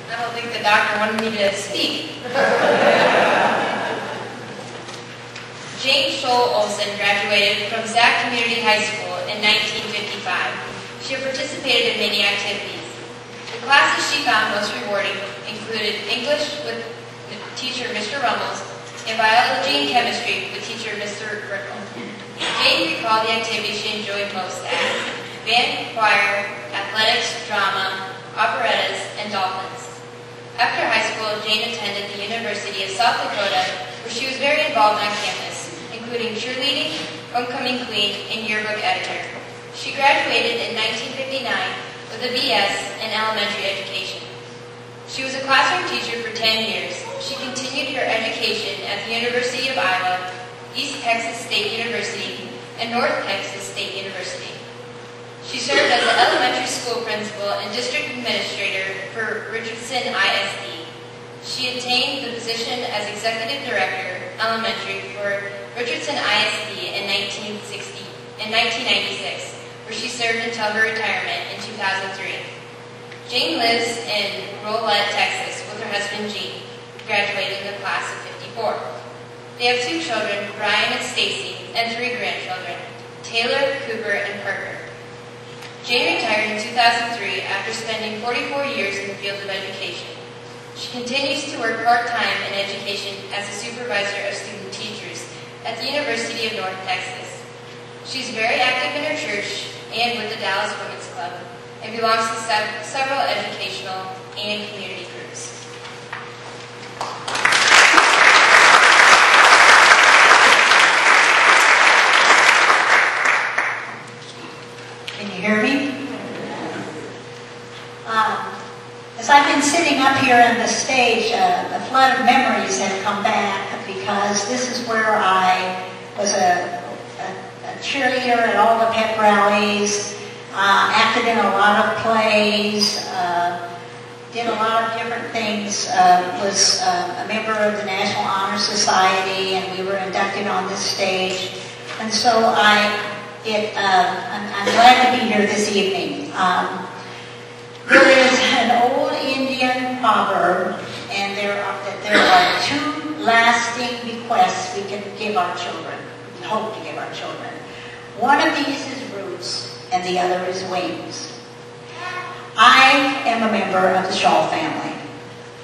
I don't think the doctor wanted me to speak. Jane Shull Olson graduated from Zach Community High School in 1955. She participated in many activities. The classes she found most rewarding included English with teacher Mr. Rummels and biology and chemistry with teacher Mr. Rickle. Jane recalled the activities she enjoyed most as band, choir, athletics, drama, operettas, and dolphins. After high school, Jane attended the University of South Dakota, where she was very involved on campus, including cheerleading, homecoming queen, and yearbook editor. She graduated in 1959 with a BS in elementary education. She was a classroom teacher for 10 years. She continued her education at the University of Iowa, East Texas State University, and North Texas State University. She served as an elementary school principal and district administrator for Richardson ISD. She attained the position as executive director elementary for Richardson ISD in 1996, where she served until her retirement in 2003. Jane lives in Rolette, Texas, with her husband Gene, graduating the class of 54. They have 2 children, Brian and Stacy, and 3 grandchildren, Taylor, Cooper, and Parker. Jane retired in 2003 after spending 44 years in the field of education. She continues to work part-time in education as a supervisor of student teachers at the University of North Texas. She's very active in her church and with the Dallas Women's Club, and belongs to several educational and community groups. Can you hear me? As I've been sitting up here on the stage, a flood of memories have come back because this is where I was a cheerleader at all the pep rallies, acted in a lot of plays, did a lot of different things, was a member of the National Honor Society, and we were inducted on this stage. And so I'm glad to be here this evening. There is an old Indian proverb, and there are 2 lasting bequests we can give our children, we hope to give our children. One of these is roots, and the other is wings. I am a member of the Shull family.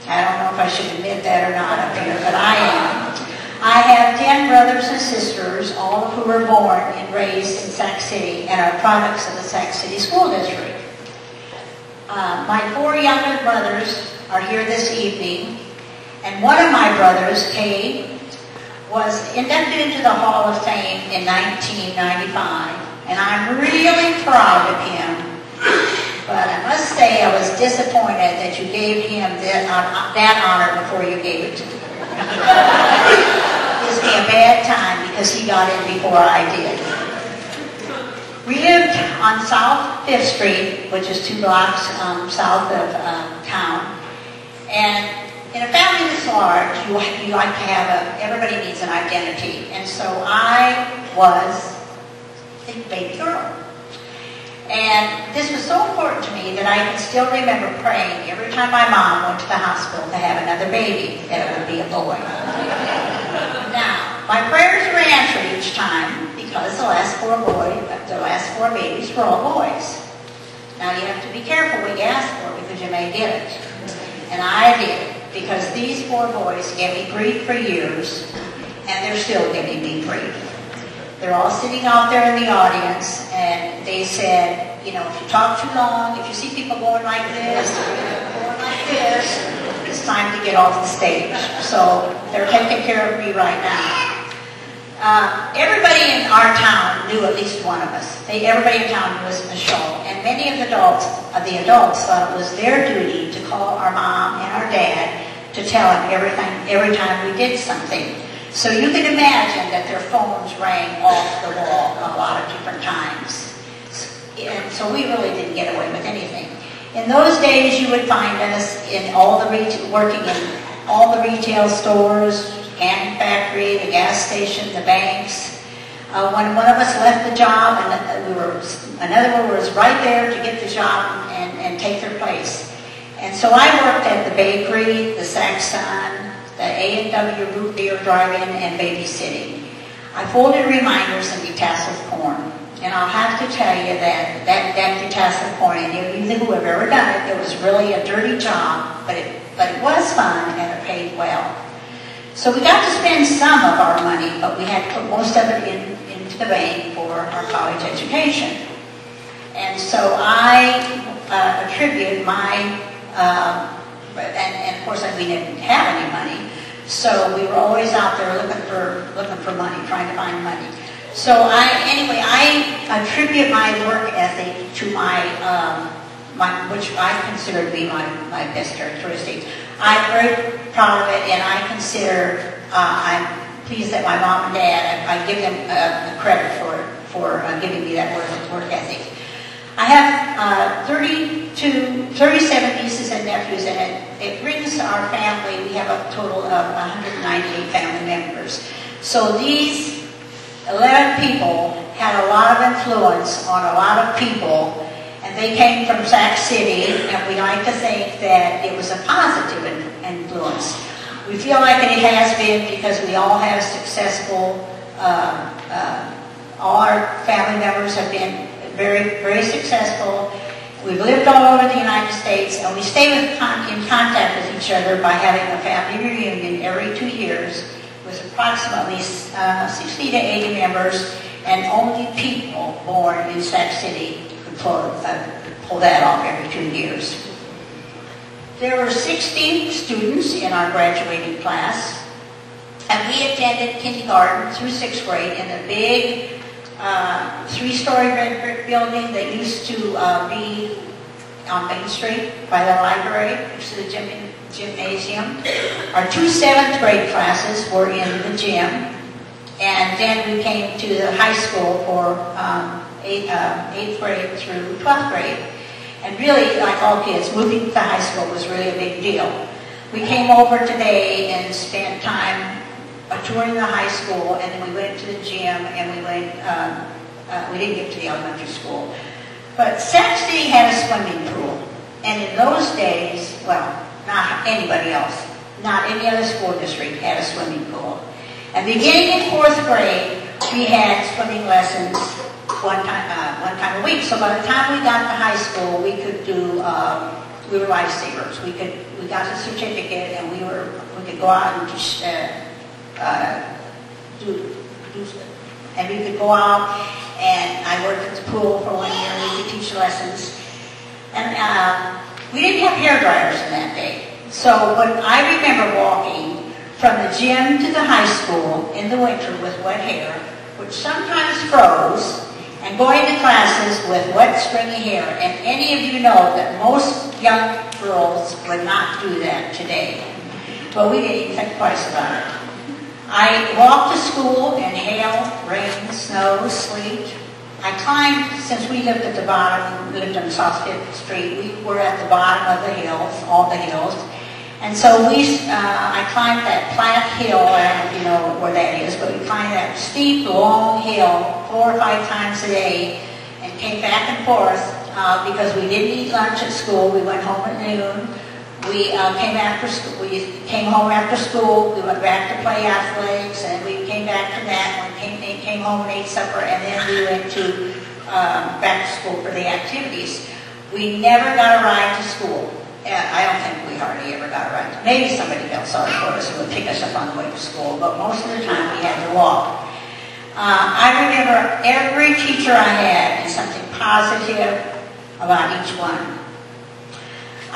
I don't know if I should admit that or not up here, but I am. I have 10 brothers and sisters, all of who were born and raised in Sac City and are products of the Sac City School District. My 4 younger brothers are here this evening, and one of my brothers, Kay, was inducted into the Hall of Fame in 1995, and I'm really proud of him. But I must say I was disappointed that you gave him that honor before you gave it to me. It gives me a bad time because he got in before I did. We lived on South 5th Street, which is 2 blocks south of town. And in a family this large, you like to have everybody needs an identity. And so I was the baby girl. And this was so important to me that I can still remember praying every time my mom went to the hospital to have another baby, that it would be a boy. Now, my prayers were answered each time because the last 4 babies were all boys. Now, you have to be careful what you ask for because you may get it. And I did, because these 4 boys gave me grief for years, and they're still giving me grief. They're all sitting out there in the audience, and they said, you know, if you talk too long, if you see people going like this, it's time to get off the stage. So they're taking care of me right now. Everybody in our town knew at least one of us. Everybody in town knew us in the Shull, and many of the adults thought it was their duty to call our mom and our dad to tell them every time we did something. So you can imagine that their phones rang off the wall a lot of different times. And so we really didn't get away with anything. In those days, you would find us in working in all the retail stores, canning factory, the gas station, the banks. When one of us left the job, and another one was right there to get the job and take their place. And so I worked at the bakery, the Saxon, the A&W Root Beer Drive-In, and babysitting. I folded reminders and detasseled corn. And I'll have to tell you that detasseled corn, and you who have ever done it, it was really a dirty job, but it was fun and it paid well. So we got to spend some of our money, but we had to put most of it into the bank for our college education. And so I attribute my, and of course we didn't have any money, so we were always out there looking for money, trying to find money. So I attribute my work ethic to my which I consider to be my best characteristic. I'm very proud of it, and I consider I'm pleased that my mom and dad, I give them credit for giving me that work ethic. I have 37 nieces and nephews, and it brings our family, we have a total of 198 family members. So these 11 people had a lot of influence on a lot of people, and they came from Sac City, and we like to think that it was a positive influence. We feel like it has been because we all have successful, all our family members have been very, very successful. We've lived all over the United States, and we stay in contact with each other by having a family reunion every 2 years with approximately 60 to 80 members, and only people born in Sac City could pull that off every 2 years. There were 60 students in our graduating class, and we attended kindergarten through 6th grade in a big 3-story red brick building that used to be on Main Street by the library, next to the gymnasium. Our 2 7th grade classes were in the gym, and then we came to the high school for 8th grade through 12th grade. And really, like all kids, moving to high school was really a big deal. We came over today and spent time touring the high school, and then we went to the gym, and we didn't get to the elementary school. But Sac City had a swimming pool, and in those days, well, not anybody else, not any other school district had a swimming pool. And beginning in 4th grade, we had swimming lessons one time a week. So by the time we got to high school, we could do, we were lifesavers. We got the certificate, and we could go out and just and we could go out, and I worked at the pool for 1 year, and we could teach lessons. And we didn't have hair dryers in that day. So when I remember walking from the gym to the high school in the winter with wet hair, which sometimes froze, and going to classes with wet, stringy hair. And any of you know that most young girls would not do that today. Well, we didn't even think twice about it. I walked to school in hail, rain, snow, sleet. I climbed, since we lived at the bottom, we lived on South 5th Street, we were at the bottom of the hills, all the hills. And so I climbed that flat hill, I don't know if you know where that is, but we climbed that steep, long hill 4 or 5 times a day and came back and forth because we didn't eat lunch at school. We went home at noon. We came after school. We came home after school. We went back to play athletics, and we came back to that. We came home and ate supper, and then we went to back to school for the activities. We never got a ride to school. I don't think we hardly ever got a ride. Maybe somebody felt sorry for us and would pick us up on the way to school, but most of the time we had to walk. I remember every teacher I had and something positive about each one.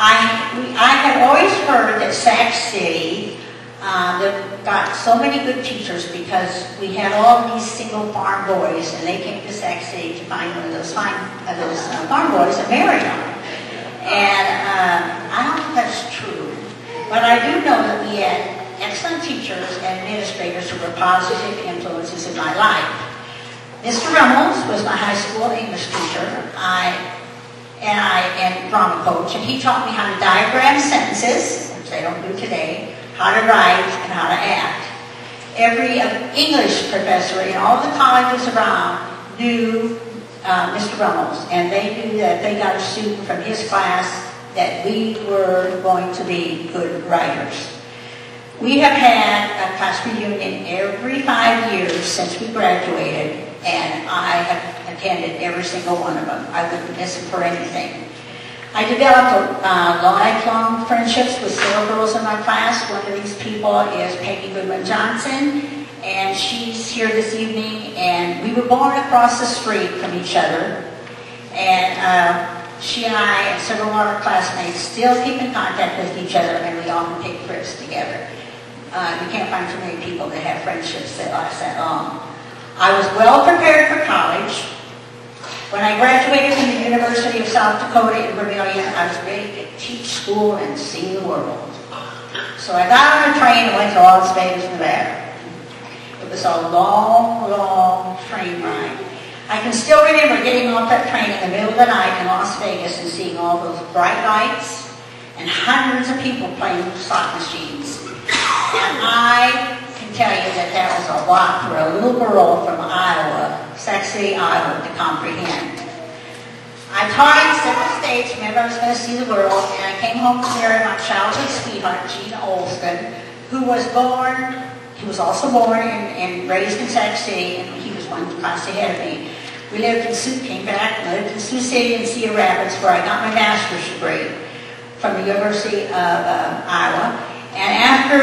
I had always heard that Sac City got so many good teachers because we had all these single farm boys, and they came to Sac City to find one of those farm boys and marry them. And I don't think that's true, but I do know that we had excellent teachers and administrators who were positive influences in my life. Mr. Reynolds was my high school English teacher, and drama coach, and he taught me how to diagram sentences, which they don't do today, how to write, and how to act. Every English professor in all the colleges around knew Mr. Reynolds, and they knew that if they got a student from his class, that we were going to be good writers. We have had a class reunion every 5 years since we graduated, and I have attended every single one of them. I wouldn't miss them for anything. I developed lifelong friendships with several girls in my class. One of these people is Peggy Goodwin Johnson, and she's here this evening, and we were born across the street from each other, and she and I and several of our classmates still keep in contact with each other, and we often take trips together. You can't find too many people that have friendships that last that long. I was well prepared for college. When I graduated from the University of South Dakota in Vermilion, I was ready to teach school and see the world. So I got on a train and went to Las Vegas, Nevada. It was a long, long train ride. I can still remember getting off that train in the middle of the night in Las Vegas and seeing all those bright lights and hundreds of people playing slot machines. And I can tell you that that was a lot for a little girl from Iowa, Sac City, Iowa, to comprehend. I taught in several states, remember I was going to see the world, and I came home to marry my childhood sweetheart, Shull Olson, who was also born and raised in Sac City, and he was one class ahead of me. We lived in Sioux City and Cedar Rapids, where I got my master's degree from the University of Iowa. And after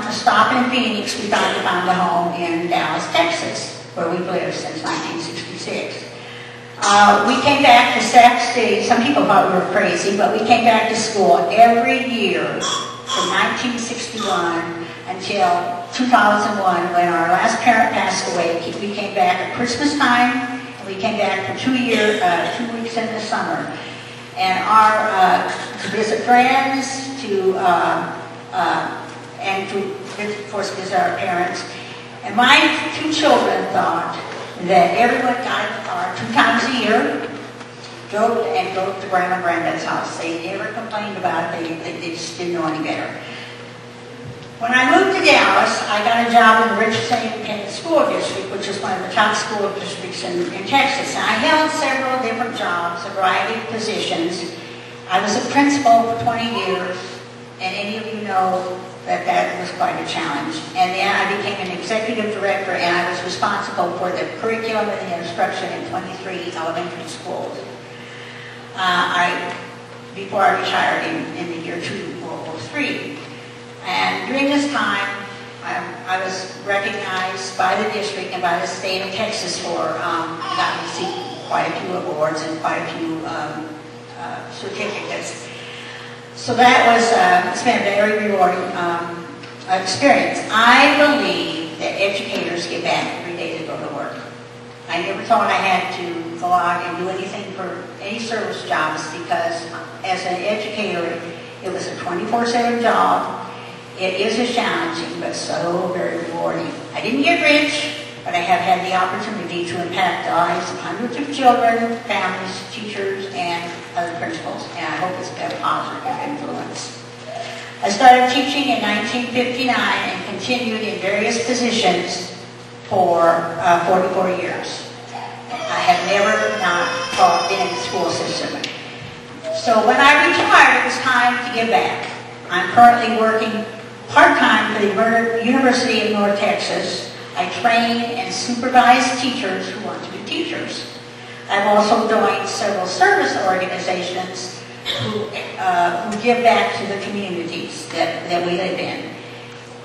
a stop in Phoenix, we finally found a home in Dallas, Texas, where we've lived since 1966. We came back to Sac City. Some people thought we were crazy, but we came back to school every year from 1961 until 2001, when our last parent passed away. We came back at Christmas time, and we came back for 2 weeks in the summer. And to visit friends, and to, of course, visit our parents. And my 2 children thought that everyone got in the car 2 times a year, drove to Grandma and Granddad's house. They never complained about it. They just didn't know any better. When I moved to Dallas, I got a job in the Richardson Independent School District, which is one of the top school districts in Texas. And I held several different jobs, a variety of positions. I was a principal for 20 years. And any of you know that that was quite a challenge. And then I became an executive director, and I was responsible for the curriculum and the instruction in 23 elementary schools. Before I retired in the year 2003. And during this time, I was recognized by the district and by the state of Texas for, I got to receive quite a few awards and quite a few certificates. So that was, it's been a very rewarding experience. I believe that educators get back every day to go to work. I never thought I had to go out and do anything for any service jobs, because as an educator, it was a 24/7 job. It is as challenging, but so very rewarding. I didn't get rich, but I have had the opportunity to impact the lives of hundreds of children, families, teachers, and other principals, and I hope it's been a positive influence. I started teaching in 1959 and continued in various positions for 44 years. I have never not been in the school system. So when I retired, it was time to give back. I'm currently working part-time for the University of North Texas. I train and supervise teachers who want to be teachers. I've also joined several service organizations who give back to the communities that we live in.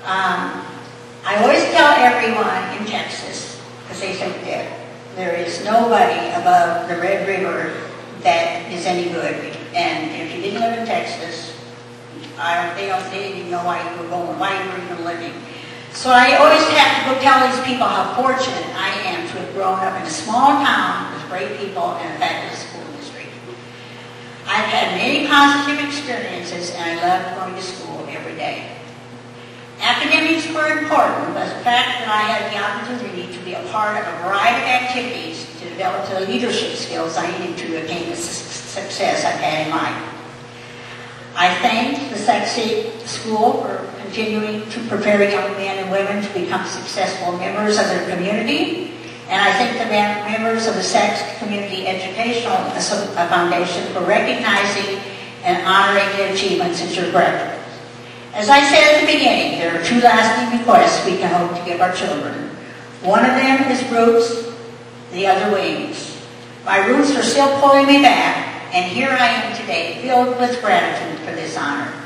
I always tell everyone in Texas, because they think that there is nobody above the Red River that is any good. And if you didn't live in Texas, they didn't even know why you were going, why you were even living. So I always have to go tell these people how fortunate I am to have grown up in a small town with great people and a fabulous school district. I've had many positive experiences, and I love going to school every day. Academics were important, but the fact that I had the opportunity to be a part of a variety of activities to develop the leadership skills I needed to attain the success I've had in life. I thank the Sac City School for continuing to prepare young men and women to become successful members of their community, and I thank the members of the Sac Community Educational Foundation for recognizing and honoring the achievements of your graduates. As I said at the beginning, there are two lasting requests we can hope to give our children. One of them is roots, the other wings. My roots are still pulling me back, and here I am today, filled with gratitude for this honor.